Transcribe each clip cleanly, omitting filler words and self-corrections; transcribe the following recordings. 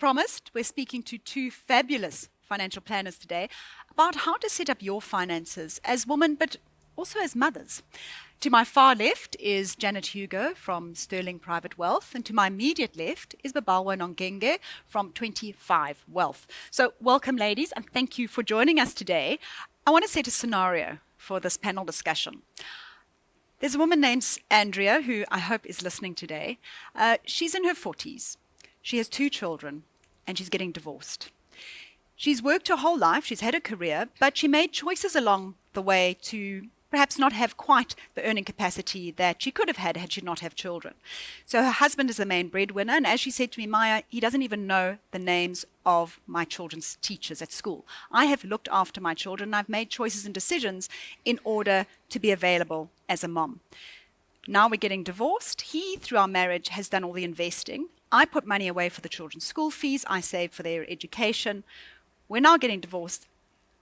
promised, we're speaking to two fabulous financial planners today about how to set up your finances as women, but also as mothers. To my far left is Janet Hugo from Sterling Private Wealth, and to my immediate left is Babawa Nongenge from 25 Wealth. So welcome, ladies, and thank you for joining us today. I want to set a scenario for this panel discussion. There's a woman named Andrea who I hope is listening today. She's in her 40s. She has 2 children, and she's getting divorced. She's worked her whole life, she's had a career, but she made choices along the way to perhaps not have quite the earning capacity that she could have had she not have children. So her husband is the main breadwinner, and as she said to me, Maya, he doesn't even know the names of my children's teachers at school. I have looked after my children, and I've made choices and decisions in order to be available as a mom. Now we're getting divorced. He, through our marriage, has done all the investing. I put money away for the children's school fees. I saved for their education. We're now getting divorced,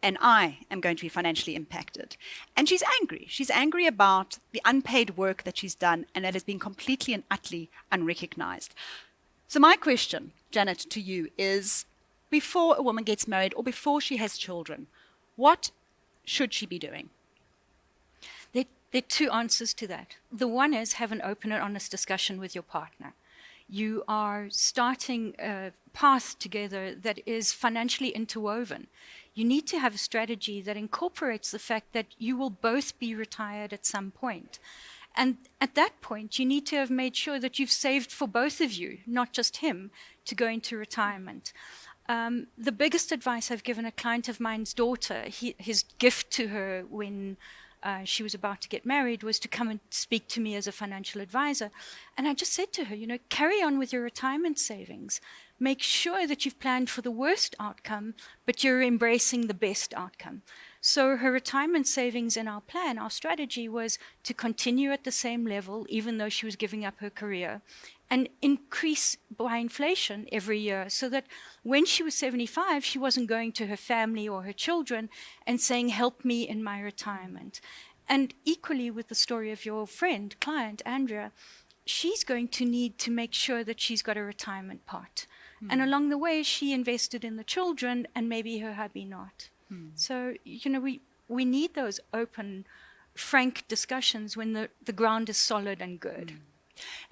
and I am going to be financially impacted. And she's angry. She's angry about the unpaid work that she's done, and that has been completely and utterly unrecognized. So my question, Janet, to you is, before a woman gets married or before she has children, what should she be doing? There are 2 answers to that. The one is have an open and honest discussion with your partner. You are starting a path together that is financially interwoven. You need to have a strategy that incorporates the fact that you will both be retired at some point. And at that point, you need to have made sure that you've saved for both of you, not just him, to go into retirement. The biggest advice I've given a client of mine's daughter, his gift to her when she was about to get married, was to come and speak to me as a financial advisor. And I just said to her, carry on with your retirement savings. Make sure that you've planned for the worst outcome, but you're embracing the best outcome. So her retirement savings in our plan, our strategy was to continue at the same level, even though she was giving up her career, and increase by inflation every year, so that when she was 75, she wasn't going to her family or her children and saying, help me in my retirement. And equally with the story of your friend, client, Andrea, she's going to need to make sure that she's got a retirement pot. And along the way, she invested in the children and maybe her hubby not. So, we need those open, frank discussions when the ground is solid and good.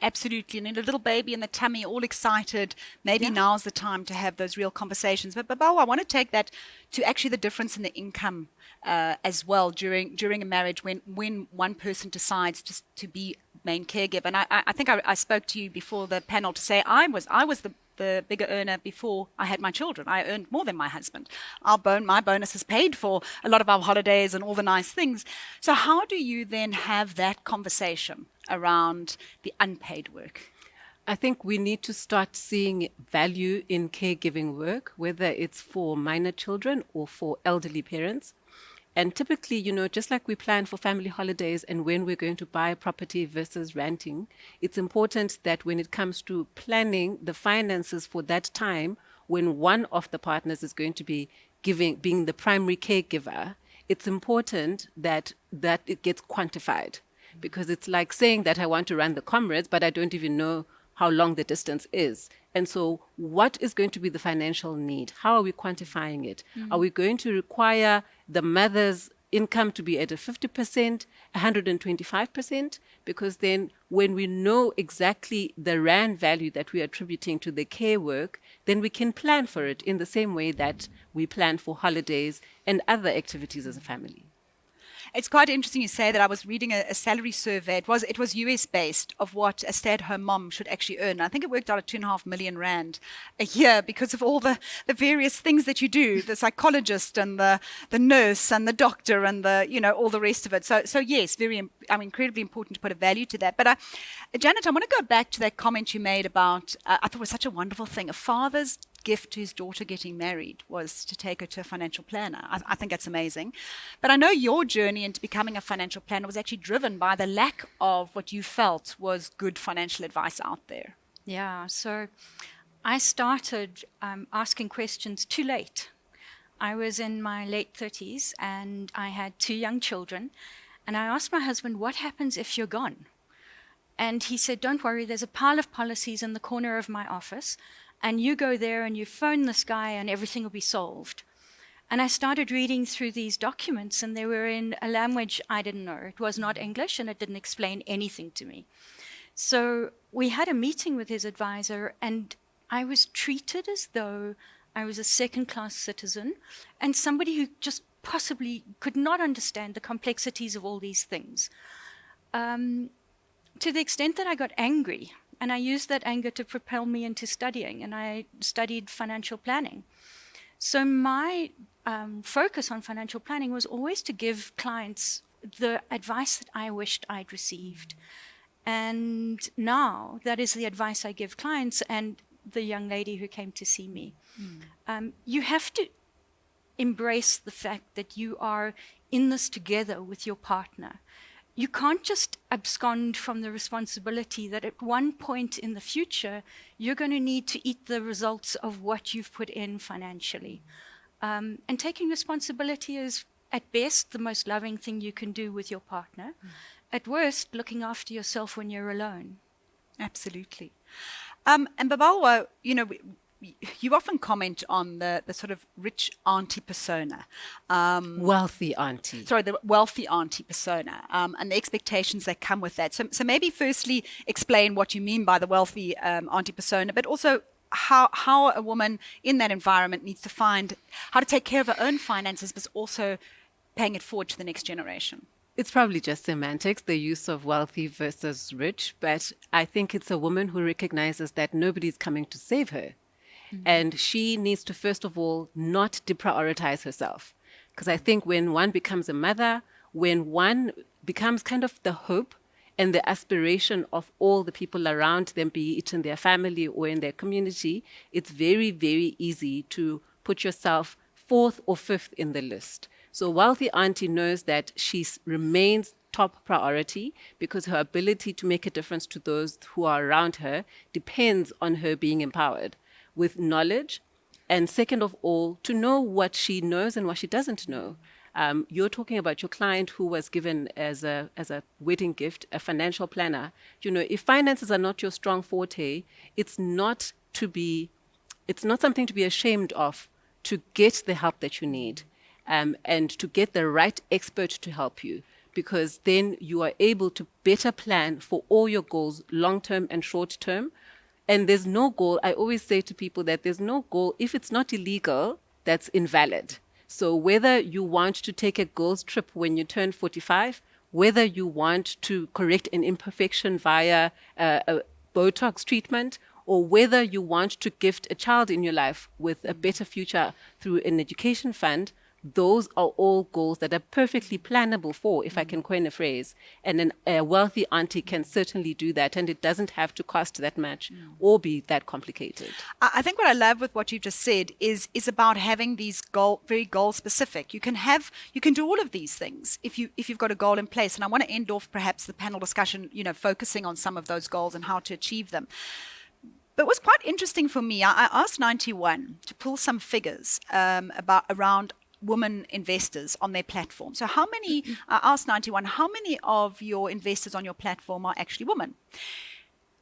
Absolutely. And a little baby in the tummy, all excited. Maybe now's the time to have those real conversations. But Babawa, I want to take that to actually the difference in the income as well during a marriage when one person decides just to be main caregiver. And I think I spoke to you before the panel to say I was the bigger earner before I had my children. I earned more than my husband. My bonus is paid for a lot of our holidays and all the nice things. So how do you then have that conversation around the unpaid work? I think we need to start seeing value in caregiving work, whether it's for minor children or for elderly parents. And typically, just like we plan for family holidays and when we're going to buy a property versus renting, it's important that when it comes to planning the finances for that time, when one of the partners is going to be being the primary caregiver, it's important that it gets quantified. Because it's like saying that I want to run the Comrades, but I don't even know how long the distance is. And so what is going to be the financial need? How are we quantifying it? Are we going to require the mother's income to be at a 50%, 125%? Because then when we know exactly the rand value that we are attributing to the care work, then we can plan for it in the same way that we plan for holidays and other activities as a family. It's quite interesting you say that. I was reading a salary survey. It was US based of what a stay-at-home mom should actually earn. I think it worked out at 2.5 million rand a year because of all the various things that you do, the psychologist and the nurse and the doctor and all the rest of it. So yes, incredibly important to put a value to that. But Janet, I want to go back to that comment you made about, I thought it was such a wonderful thing, a father's gift to his daughter getting married was to take her to a financial planner. I think that's amazing. But I know your journey into becoming a financial planner was actually driven by the lack of what you felt was good financial advice out there. Yeah, so I started asking questions too late. I was in my late 30s and I had 2 young children. And I asked my husband, what happens if you're gone? And he said, don't worry, there's a pile of policies in the corner of my office. and you go there and you phone this guy and everything will be solved. And I started reading through these documents, and they were in a language I didn't know. It was not English, and it didn't explain anything to me. So we had a meeting with his advisor, and I was treated as though I was a second-class citizen and somebody who just possibly could not understand the complexities of all these things. To the extent that I got angry, and I used that anger to propel me into studying, and I studied financial planning. So my focus on financial planning was always to give clients the advice that I wished I'd received. And now that is the advice I give clients and the young lady who came to see me. You have to embrace the fact that you are in this together with your partner. You can't just abscond from the responsibility that at one point in the future, you're going to need to eat the results of what you've put in financially. And taking responsibility is, at best, the most loving thing you can do with your partner. At worst, looking after yourself when you're alone. Absolutely. And Babalwa, you often comment on the sort of rich auntie persona. Wealthy auntie. Sorry, the wealthy auntie persona, and the expectations that come with that. So maybe firstly explain what you mean by the wealthy auntie persona, but also how a woman in that environment needs to find how to take care of her own finances, but also paying it forward to the next generation. It's probably just semantics, the use of wealthy versus rich, but I think it's a woman who recognizes that nobody's coming to save her. And she needs to, first of all, not deprioritize herself. Because I think when one becomes a mother, when one becomes kind of the hope and the aspiration of all the people around them, be it in their family or in their community, it's very, very easy to put yourself fourth or fifth in the list. So wealthy auntie knows that she remains top priority because her ability to make a difference to those who are around her depends on her being empowered with knowledge, and second of all, to know what she knows and what she doesn't know. You're talking about your client who was given as a wedding gift a financial planner. If finances are not your strong forte, it's not something to be ashamed of to get the help that you need, and to get the right expert to help you, because then you are able to better plan for all your goals, long-term and short-term. And there's no goal. I always say to people that there's no goal. If it's not illegal, that's invalid. So whether you want to take a girls' trip when you turn 45, whether you want to correct an imperfection via a Botox treatment, or whether you want to gift a child in your life with a better future through an education fund, those are all goals that are perfectly plannable for, if I can coin a phrase. And a wealthy auntie can certainly do that, and it doesn't have to cost that much or be that complicated. I think what I love with what you've just said is about having these very goal specific. You can do all of these things if you've got a goal in place. And I want to end off perhaps the panel discussion, focusing on some of those goals and how to achieve them. But it was quite interesting for me. I asked 91 to pull some figures around women investors on their platform. So I asked 91, how many of your investors on your platform are actually women?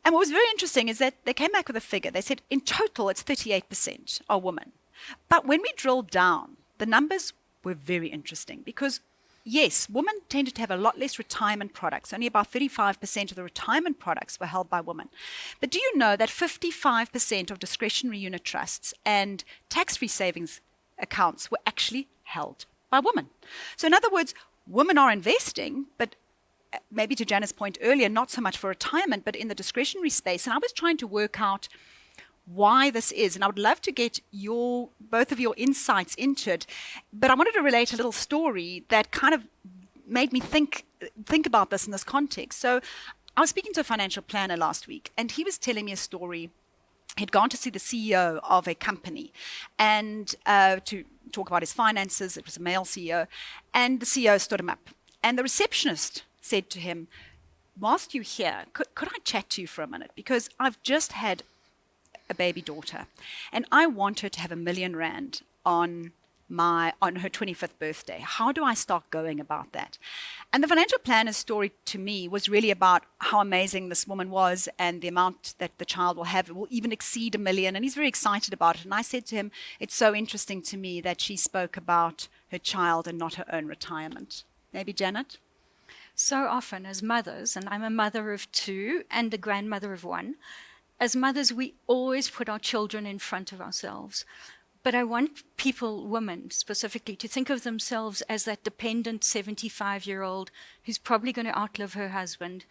And what was very interesting is that they came back with a figure. They said in total it's 38% are women. But when we drilled down, the numbers were very interesting because yes, women tended to have a lot less retirement products. Only about 35% of the retirement products were held by women. But do you know that 55% of discretionary unit trusts and tax-free savings accounts were actually held by women? So in other words, women are investing, but maybe to Janice's point earlier, not so much for retirement, but in the discretionary space. And I was trying to work out why this is, and I would love to get both of your insights into it. But I wanted to relate a little story that kind of made me think about this in this context. So I was speaking to a financial planner last week, and he was telling me a story. He'd gone to see the CEO of a company and to talk about his finances. It was a male CEO. And the CEO stood him up. And the receptionist said to him, whilst you're here, could I chat to you for a minute? Because I've just had a baby daughter, and I want her to have R1 million on on her 25th birthday? How do I start going about that? And the financial planner's story to me was really about how amazing this woman was, and the amount that the child will have will even exceed $1 million. And he's very excited about it. And I said to him, it's so interesting to me that she spoke about her child and not her own retirement. Maybe Janet? So often as mothers, and I'm a mother of 2 and a grandmother of 1, as mothers, we always put our children in front of ourselves. But I want people, women specifically, to think of themselves as that dependent 75-year-old who's probably going to outlive her husband.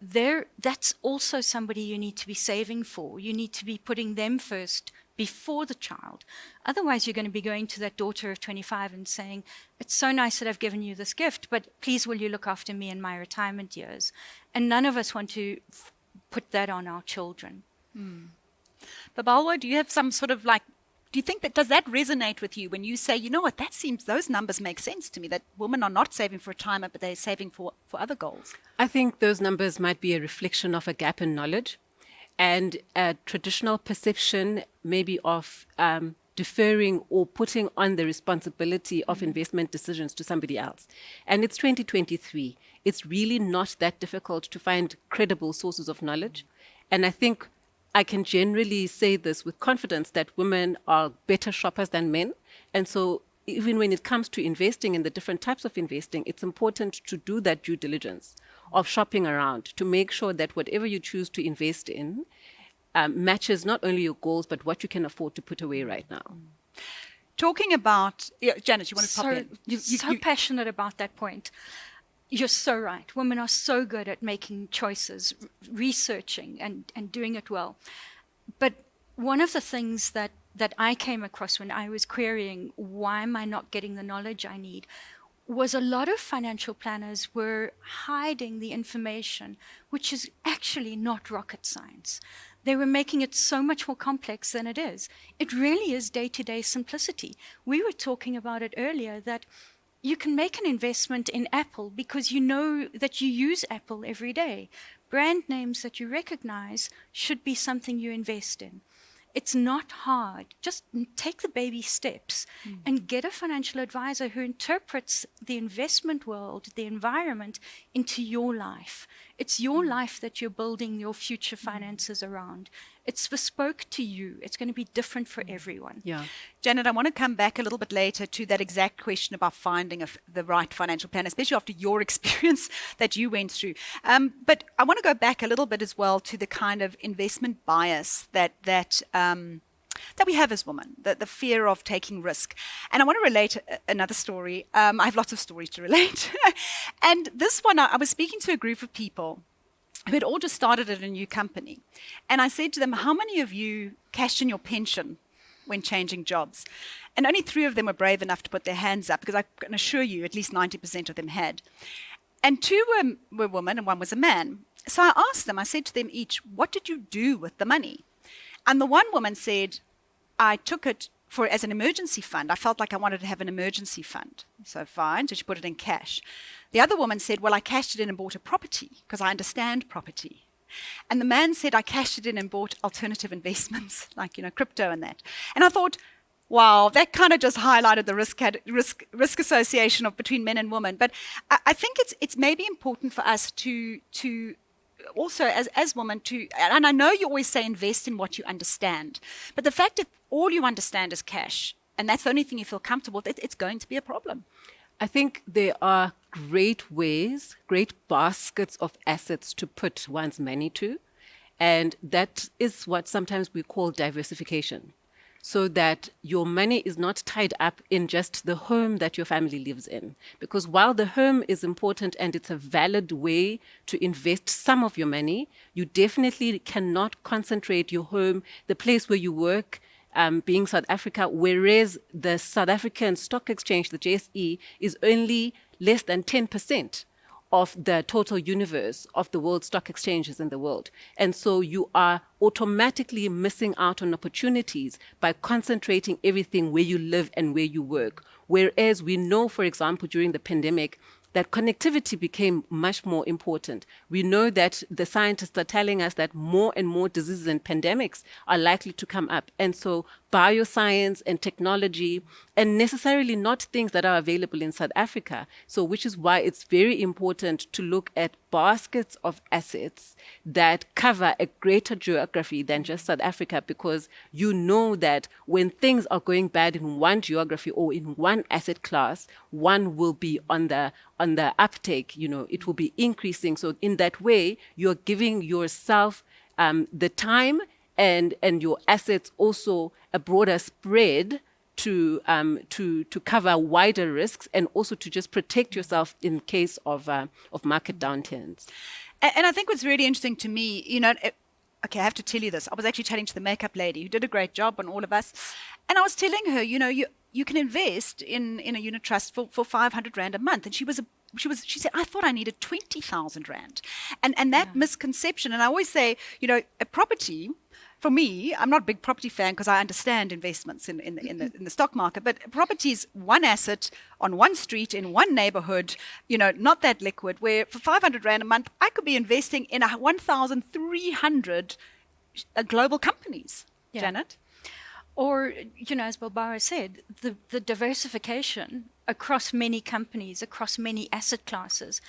That's also somebody you need to be saving for. You need to be putting them first before the child. Otherwise, you're going to be going to that daughter of 25 and saying, it's so nice that I've given you this gift, but please will you look after me in my retirement years? And none of us want to put that on our children. Babalwa, do you have some sort of do you think does that resonate with you when you say, you know what, those numbers make sense to me, that women are not saving for retirement, but they're saving for other goals? I think those numbers might be a reflection of a gap in knowledge and a traditional perception maybe of deferring or putting on the responsibility of investment decisions to somebody else. And it's 2023. It's really not that difficult to find credible sources of knowledge. And I think I can generally say this with confidence that women are better shoppers than men. And so even when it comes to investing in the different types of investing, it's important to do that due diligence of shopping around to make sure that whatever you choose to invest in matches not only your goals, but what you can afford to put away right now. Talking about, Janet, you want to pop in? So passionate about that point. You're so right. Women are so good at making choices, researching and doing it well. But one of the things that I came across when I was querying why am I not getting the knowledge I need was a lot of financial planners were hiding the information, which is actually not rocket science. They were making it so much more complex than it is. It really is day-to-day simplicity. We were talking about it earlier that you can make an investment in Apple because you know that you use Apple every day. Brand names that you recognize should be something you invest in. It's not hard. Just take the baby steps and get a financial advisor who interprets the investment world, the environment, into your life. It's your life that you're building your future finances around. It's bespoke to you. It's going to be different for everyone. Yeah. Janet, I want to come back a little bit later to that exact question about finding the right financial plan, especially after your experience that you went through. But I want to go back a little bit as well to the kind of investment bias that we have as women, the fear of taking risk. And I want to relate another story. I have lots of stories to relate. And this one, I was speaking to a group of people who had all just started at a new company. And I said to them, how many of you cashed in your pension when changing jobs? And only 3 of them were brave enough to put their hands up, because I can assure you at least 90% of them had. And 2 were women and 1 was a man. So I asked them, I said to them each, what did you do with the money? And the one woman said, I took it as an emergency fund. I felt like I wanted to have an emergency fund. So fine, so she put it in cash. The other woman said, well, I cashed it in and bought a property because I understand property. And the man said, I cashed it in and bought alternative investments, like, crypto and that. And I thought, wow, that kind of just highlighted the risk association between men and women. But I think it's maybe important for us to also as women and I know you always say invest in what you understand, but the fact that all you understand is cash and that's the only thing you feel comfortable with, it's going to be a problem. I think there are great ways, great baskets of assets to put one's money to, and that is what sometimes we call diversification. So that your money is not tied up in just the home that your family lives in. Because while the home is important and it's a valid way to invest some of your money, you definitely cannot concentrate your home, the place where you work, being South Africa, whereas the South African Stock Exchange, the JSE, is only less than 10% of the total universe of the world stock exchanges in the world. And so you are automatically missing out on opportunities by concentrating everything where you live and where you work. Whereas we know, for example, during the pandemic, that connectivity became much more important. We know that the scientists are telling us that more and more diseases and pandemics are likely to come up. And so bioscience and technology, and necessarily not things that are available in South Africa. So, which is why it's very important to look at baskets of assets that cover a greater geography than just South Africa, because you know that when things are going bad in one geography or in one asset class, one will be on the uptake, it will be increasing. So in that way, you're giving yourself the time and your assets also a broader spread to cover wider risks, and also to just protect yourself in case of market downturns. And I think what's really interesting to me, okay, I have to tell you this. I was actually chatting to the makeup lady who did a great job on all of us, and I was telling her, you can invest in a unit trust for 500 Rand a month, and she said, I thought I needed 20,000 Rand, and that misconception. And I always say, a property. For me, I'm not a big property fan because I understand investments in the stock market, but property is one asset on one street in one neighborhood, not that liquid, where for 500 Rand a month, I could be investing in 1,300 global companies. Yeah. Janet? Or, as Barbara said, the diversification across many companies, across many asset classes,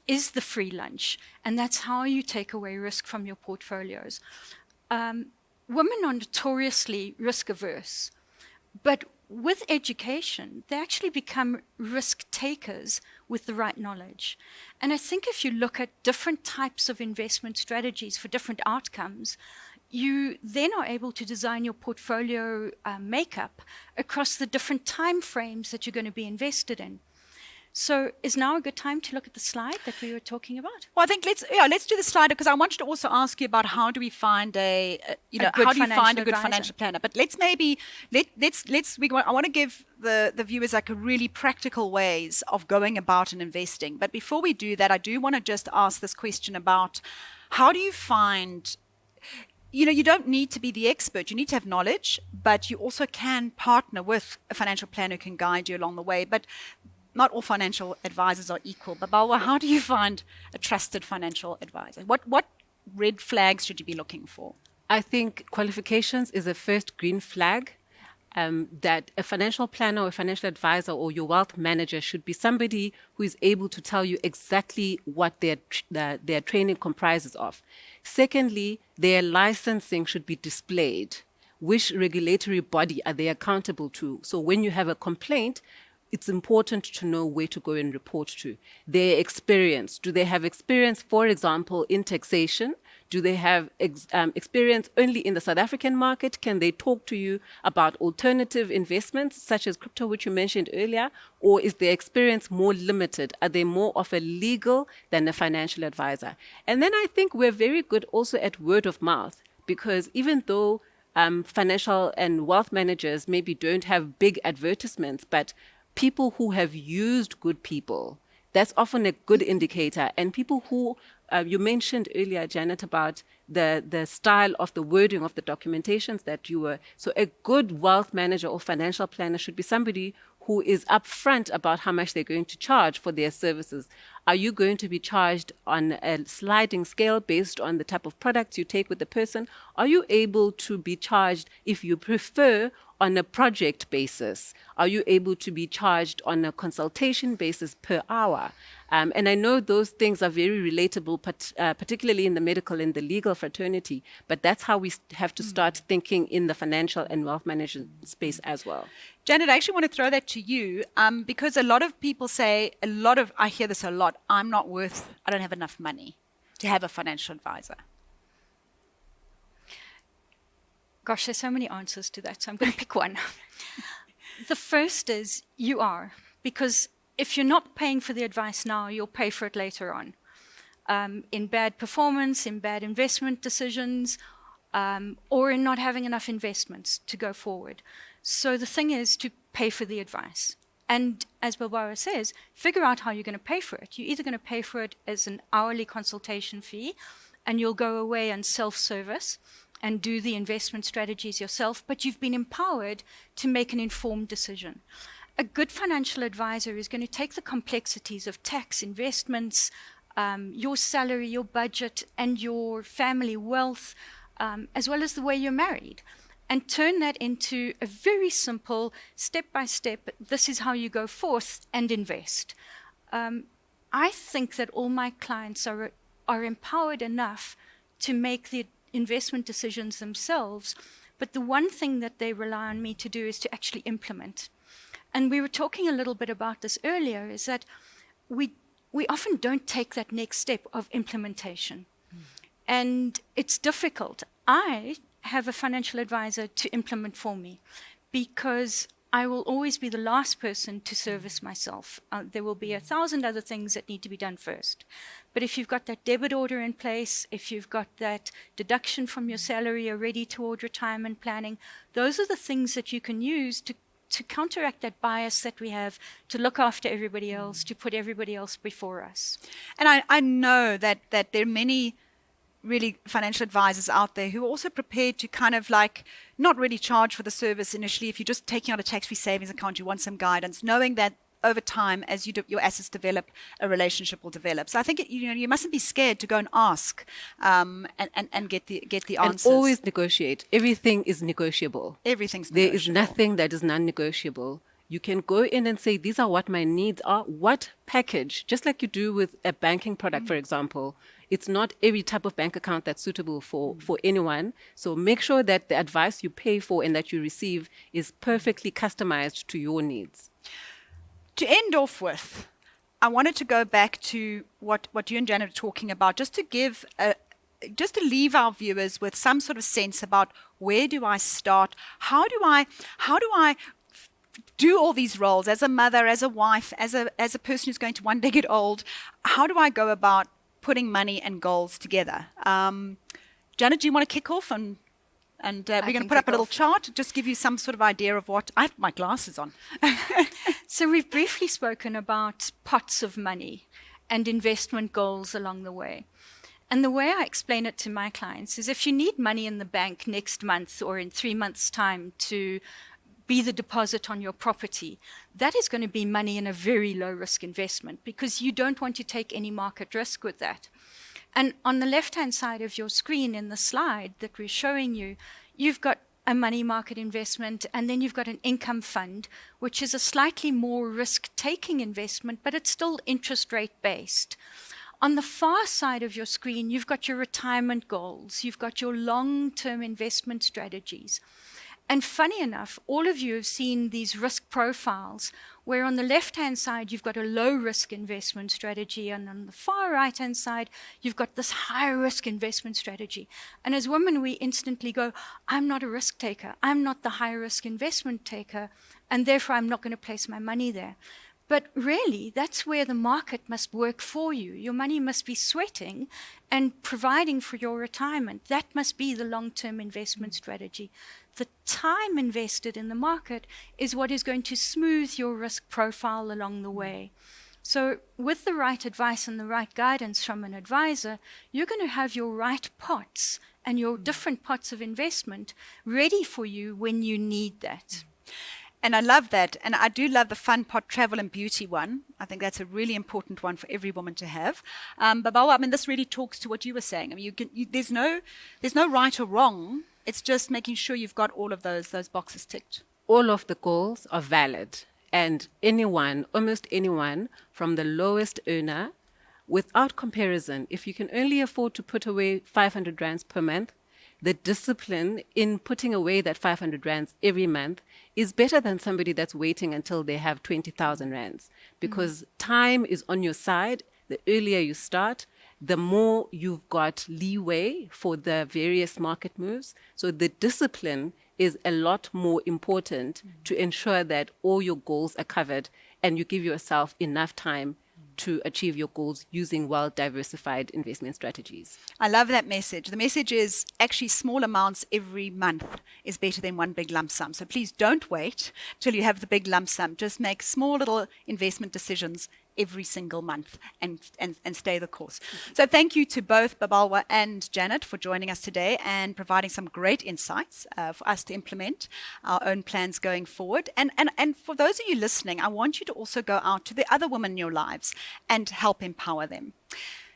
is the free lunch. And that's how you take away risk from your portfolios. Women are notoriously risk-averse, but with education, they actually become risk takers with the right knowledge. And I think if you look at different types of investment strategies for different outcomes, you then are able to design your portfolio makeup across the different time frames that you're going to be invested in. So is now a good time to look at the slide that we were talking about? Well, I think let's do the slide, because I wanted to also ask you about how do we find a good financial planner. But let's I want to give the viewers like a really practical ways of going about and investing. But before we do that, I do want to just ask this question about how do you find. You don't need to be the expert. You need to have knowledge, but you also can partner with a financial planner who can guide you along the way. But not all financial advisors are equal. But Balwa, how do you find a trusted financial advisor? What red flags should you be looking for? I think qualifications is a first green flag. That a financial planner or a financial advisor or your wealth manager should be somebody who is able to tell you exactly what their training comprises of. Secondly, their licensing should be displayed. Which regulatory body are they accountable to? So when you have a complaint, it's important to know where to go and report to. Their experience. Do they have experience, for example, in taxation? Do they have experience only in the South African market? Can they talk to you about alternative investments, such as crypto, which you mentioned earlier? Or is their experience more limited? Are they more of a legal than a financial advisor? And then I think we're very good also at word of mouth, because even though financial and wealth managers maybe don't have big advertisements, but people who have used good people, that's often a good indicator. And people who, you mentioned earlier, Janet, about the style of the wording of the documentations that you were. So a good wealth manager or financial planner should be somebody who is upfront about how much they're going to charge for their services. Are you going to be charged on a sliding scale based on the type of products you take with the person? Are you able to be charged, if you prefer, on a project basis? Are you able to be charged on a consultation basis per hour? And I know those things are very relatable, particularly in the medical and the legal fraternity, but that's how we have to start thinking in the financial and wealth management space as well. Janet, I actually want to throw that to you, because a lot of people say, I hear this a lot, I don't have enough money to have a financial advisor. Gosh, there's so many answers to that, so I'm going to pick one. The first is you are, because if you're not paying for the advice now, you'll pay for it later on. In bad performance, in bad investment decisions, or in not having enough investments to go forward. So the thing is to pay for the advice. And as Barbara says, figure out how you're going to pay for it. You're either going to pay for it as an hourly consultation fee, and you'll go away and self-service and do the investment strategies yourself, but you've been empowered to make an informed decision. A good financial advisor is going to take the complexities of tax, investments, your salary, your budget, and your family wealth, as well as the way you're married, and turn that into a very simple, step-by-step, this is how you go forth and invest. I think that all my clients are empowered enough to make the investment decisions themselves, but the one thing that they rely on me to do is to actually implement. And we were talking a little bit about this earlier, is that we often don't take that next step of implementation. And it's difficult. I have a financial advisor to implement for me because I will always be the last person to service myself. There will be 1,000 other things that need to be done first. But if you've got that debit order in place, if you've got that deduction from your salary already toward retirement planning, those are the things that you can use to counteract that bias that we have to look after everybody else, to put everybody else before us. And I know that there are many really financial advisors out there who are also prepared to kind of like not really charge for the service initially. If you're just taking out a tax-free savings account, you want some guidance, knowing that over time, as your assets develop, a relationship will develop. So I think you mustn't be scared to go and ask and get the answers. And always negotiate. Everything is negotiable. Everything's negotiable. There is nothing that is non-negotiable. You can go in and say, these are what my needs are. What package, just like you do with a banking product, for example, it's not every type of bank account that's suitable for anyone. So make sure that the advice you pay for and that you receive is perfectly customized to your needs. To end off with, I wanted to go back to what you and Janet are talking about, just to leave our viewers with some sort of sense about where do I start? How do I do all these roles as a mother, as a wife, as a person who's going to one day get old? How do I go about putting money and goals together? Janet, do you want to kick off? And we're going to put up a little chart, just give you some sort of idea of what... I have my glasses on. So we've briefly spoken about pots of money and investment goals along the way. And the way I explain it to my clients is if you need money in the bank next month or in 3 months' time to be the deposit on your property, that is going to be money in a very low-risk investment because you don't want to take any market risk with that. And on the left-hand side of your screen in the slide that we're showing you, you've got a money market investment, and then you've got an income fund, which is a slightly more risk-taking investment, but it's still interest rate-based. On the far side of your screen, you've got your retirement goals, you've got your long-term investment strategies. And funny enough, all of you have seen these risk profiles where on the left-hand side, you've got a low-risk investment strategy, and on the far right-hand side, you've got this high-risk investment strategy. And as women, we instantly go, I'm not a risk taker. I'm not the high-risk investment taker, and therefore I'm not going to place my money there. But really, that's where the market must work for you. Your money must be sweating and providing for your retirement. That must be the long-term investment strategy. The time invested in the market is what is going to smooth your risk profile along the way. So with the right advice and the right guidance from an advisor, you're going to have your right pots and your different pots of investment ready for you when you need that. And I love that. And I do love the fun pot, travel and beauty one. I think that's a really important one for every woman to have. Babawa, I mean, this really talks to what you were saying. I mean, there's no right or wrong. It's just making sure you've got all of those boxes ticked. All of the goals are valid. And anyone, almost anyone, from the lowest earner, without comparison, if you can only afford to put away 500 rands per month, the discipline in putting away that 500 rands every month is better than somebody that's waiting until they have 20,000 rands. Because time is on your side. The earlier you start, the more you've got leeway for the various market moves. So the discipline is a lot more important to ensure that all your goals are covered and you give yourself enough time to achieve your goals using well-diversified investment strategies. I love that message. The message is actually small amounts every month is better than one big lump sum. So please don't wait till you have the big lump sum. Just make small little investment decisions every single month and stay the course. So thank you to both Babalwa and Janet for joining us today and providing some great insights for us to implement our own plans going forward. And for those of you listening, I want you to also go out to the other women in your lives and help empower them.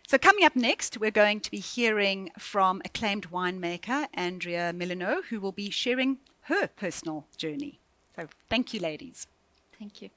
So coming up next, we're going to be hearing from acclaimed winemaker Andrea Milano, who will be sharing her personal journey. So thank you, ladies. Thank you.